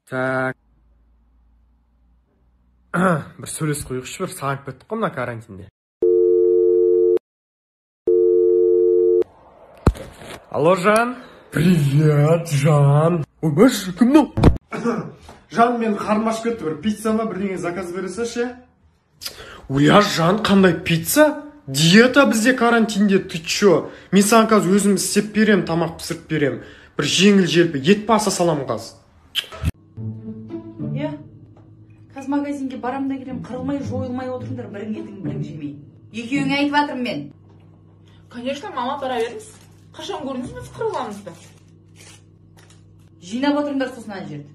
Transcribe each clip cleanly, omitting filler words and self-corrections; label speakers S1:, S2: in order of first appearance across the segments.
S1: Так. Bir сөйлесіп қойғыш, бір сағынып кеттік қой мына карантинде. Алло, Жан.
S2: Привет, Жан.
S1: Ойбаш, кім мынау?
S2: Жан, мен қарным ашып кетті, бір пицца ма, бірдеңе заказ бересе ше?
S1: Оя, Жан, қандай пицца? Диета бізде карантинде, ты чё? Мен саған қазір өзім істеп берем, тамақ пісіріп берем. Бір жеңіл желпі, ет паса салам қаз.
S3: Қазір магазинге барам да келем, қырылмай, жойылмай отырыңдар, бірің етің, бірің жемей. Екеуіңе айтып жатырмын мен.
S4: Конечно, мама, бара беріңіз. Қашан көрдіңіз біз қырыламызды?
S3: Жинап отырыңдар сосын ана жерді.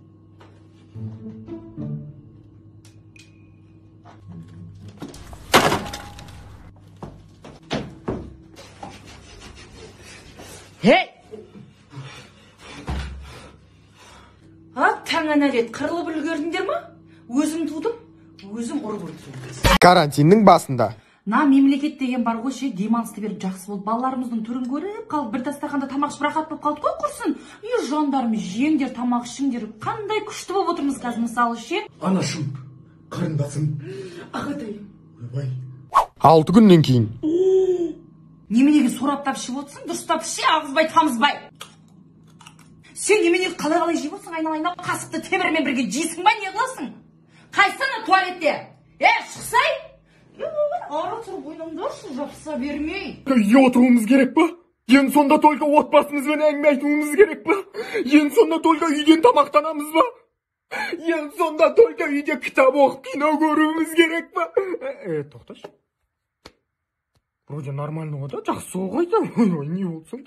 S3: Хей! Таңа нәлет, қырылып үлгердіңдер ма? Өзім тудым, өзім ұрып ұрып.
S1: Карантиннің басында.
S3: На мемлекет деген бар ғой, демалысты беріп жақсы болды. Балаларымыздың түрін көріп қалып, бір дастарханда тамақ ішіп рахат болып қалды ғой, құрсын. Жандарым, жеңдер, тамақ ішіңдер. Қандай күшті болып отырмыз қазір, мысалы ше?
S2: Анашым, қарындасым.
S3: Ағатайым.
S2: Ойбай.
S1: 6 күннен кейін.
S3: Неменеге сораптап ішіп отырсың, дұрыстап іше, ағызбай, тамызбай. Сен неменеге қалай жеп отырсың, айналайында қасықты темірмен бірге жейсің ба, не қыласың? Қайсына туалетте? Шықсай? Ара тұрып ойнаңдаршы, жапса бермей.
S2: Үйде отыруымыз керек па? Ең сонда только отбасымызбен әңгіме айтуымыз керек па? Ең сонда только үйден тамақтанамыз ба? Ең сонда только үйде кітап оқып кино көруіміз керек па? Тоқташы. Вроде нормально ғой да, жақсы ғой да. Ой, не болсын.